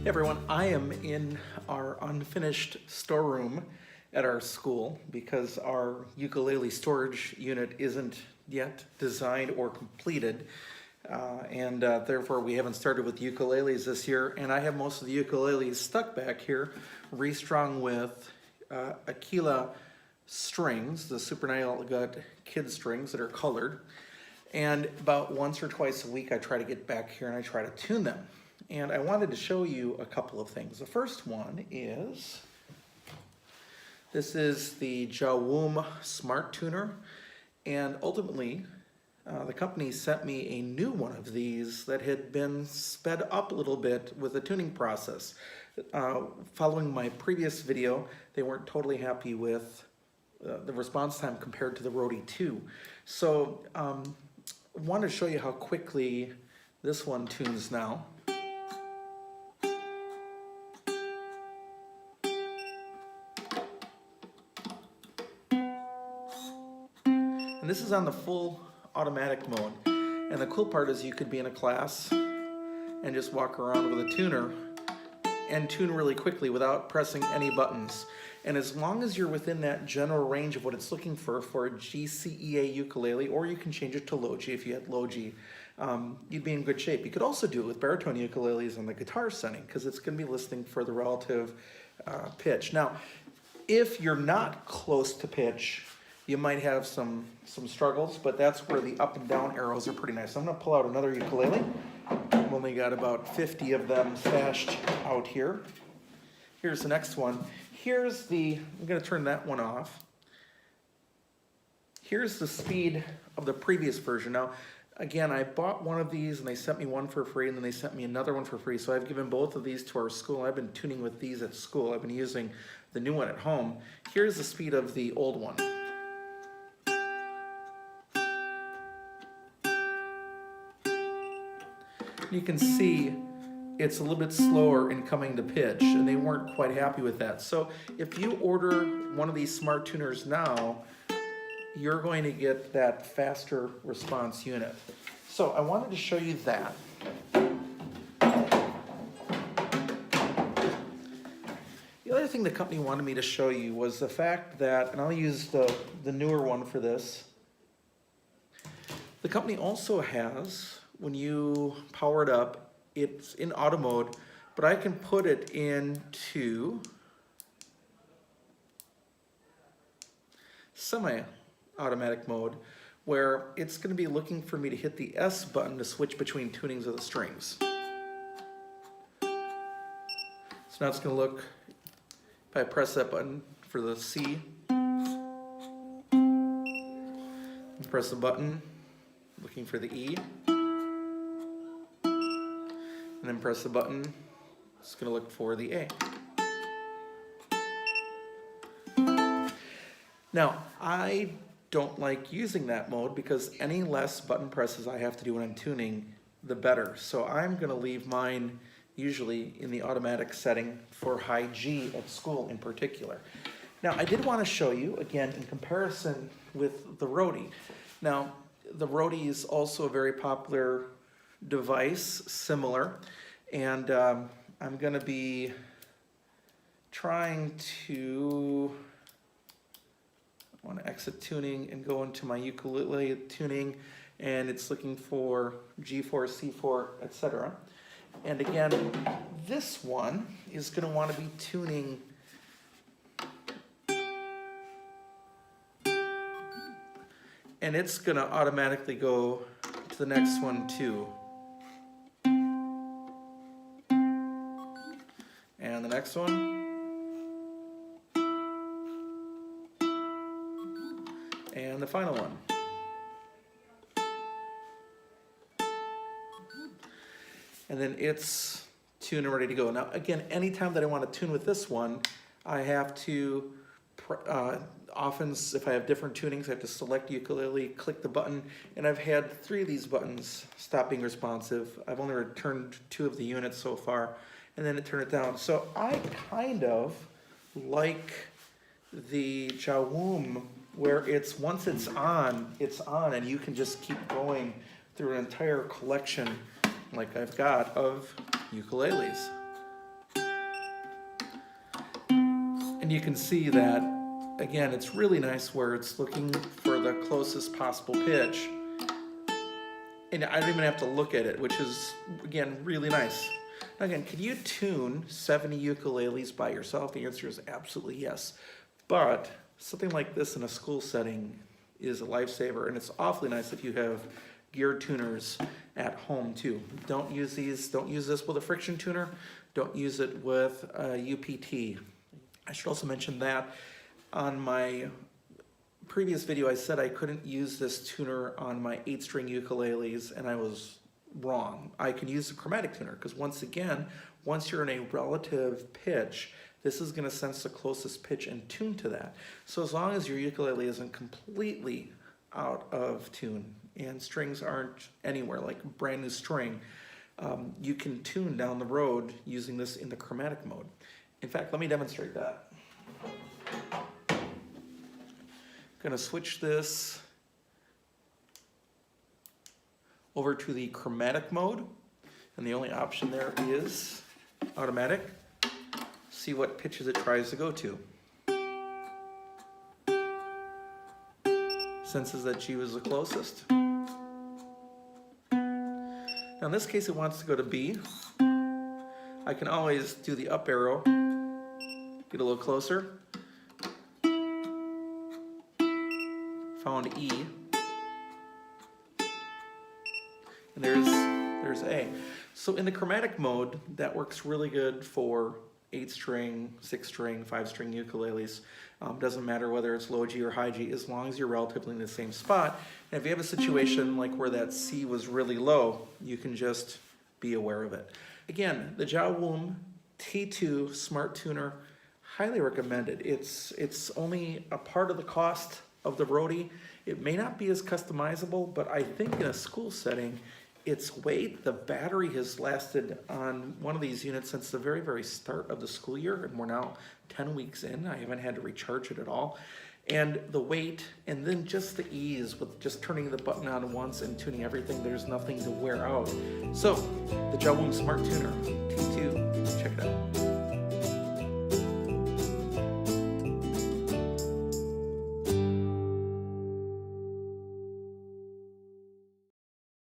Everyone, I am in our unfinished storeroom at our school because our ukulele storage unit isn't yet designed or completed. Therefore we haven't started with ukuleles this year, and I have most of the ukuleles stuck back here, restrung with Aquila strings, the Super Nile Gut kid strings that are colored. And about once or twice a week I try to get back here and I try to tune them. And I wanted to show you a couple of things. The first one is, this is the Jowoom Smart Tuner, and ultimately the company sent me a new one of these that had been sped up a little bit with the tuning process. Following my previous video, they weren't totally happy with the response time compared to the Rode 2. So I want to show you how quickly this one tunes now. And this is on the full automatic mode. And the cool part is you could be in a class and just walk around with a tuner and tune really quickly without pressing any buttons. And as long as you're within that general range of what it's looking for a GCEA ukulele, or you can change it to low G if you had low G, you'd be in good shape. You could also do it with baritone ukuleles on the guitar setting because it's going to be listening for the relative pitch. Now, if you're not close to pitch, you might have some struggles, but that's where the up and down arrows are pretty nice. So I'm going to pull out another ukulele. I've only got about 50 of them stashed out here. Here's the next one. Here's the, I'm going to turn that one off. Here's the speed of the previous version. Now, again, I bought one of these and they sent me one for free, and then they sent me another one for free. So I've given both of these to our school. I've been tuning with these at school. I've been using the new one at home. Here's the speed of the old one. You can see it's a little bit slower in coming to pitch, and they weren't quite happy with that. So if you order one of these smart tuners now, you're going to get that faster response unit. So I wanted to show you that. The other thing the company wanted me to show you was the fact that, and I'll use the newer one for this, the company also has, when you power it up, it's in auto mode, but I can put it into semi-automatic mode, where it's going to be looking for me to hit the S button to switch between tunings of the strings. So now it's going to look, if I press that button for the C, press the button looking for the E, and then press the button, it's going to look for the A. Now, I don't like using that mode because any less button presses I have to do when I'm tuning, the better. So I'm going to leave mine usually in the automatic setting for high G at school in particular. Now, I did want to show you, again, in comparison with the Rode. Now, the Rode is also a very popular device, similar, and I'm going to be trying to, I want to exit tuning and go into my ukulele tuning, and it's looking for G4, C4, etc. And again, this one is going to want to be tuning and it's going to automatically go to the next one too. And the next one. And the final one. And then it's tuned and ready to go. Now again, anytime that I want to tune with this one, I have to often, if I have different tunings, I have to select ukulele, click the button, and I've had 3 of these buttons stop being responsive. I've only returned 2 of the units so far, and then it turned it down. So I kind of like the Jowoom, where it's, once it's on, and you can just keep going through an entire collection like I've got of ukuleles. And you can see that, again, it's really nice where it's looking for the closest possible pitch. And I don't even have to look at it, which is, again, really nice. Now again, can you tune 70 ukuleles by yourself? The answer is absolutely yes. But something like this in a school setting is a lifesaver, and it's awfully nice if you have geared tuners at home too. Don't use this with a friction tuner. Don't use it with a UPT. I should also mention that on my previous video I said I couldn't use this tuner on my 8-string ukuleles, and I was wrong. I can use the chromatic tuner because once you're in a relative pitch, this is going to sense the closest pitch and tune to that. So as long as your ukulele isn't completely out of tune and strings aren't anywhere, like brand new string, you can tune down the road using this in the chromatic mode. In fact, let me demonstrate that. I'm going to switch this over to the chromatic mode, and the only option there is automatic. See what pitches it tries to go to. Senses that G was the closest. Now in this case it wants to go to B. I can always do the up arrow, get a little closer. Found E. And there's A. So in the chromatic mode, that works really good for 8-string, 6-string, 5-string ukuleles. Doesn't matter whether it's low G or high G, as long as you're relatively in the same spot. And if you have a situation like where that C was really low, you can just be aware of it. Again, the Jowoom T2 Smart Tuner, highly recommended. It's only a part of the cost of the Roadie. It may not be as customizable, but I think in a school setting, its weight, the battery has lasted on one of these units since the very, very start of the school year, and we're now 10 weeks in. I haven't had to recharge it at all. And the weight, and then just the ease with just turning the button on once and tuning everything, there's nothing to wear out. So, the Jowoom Smart Tuner T2, check it out.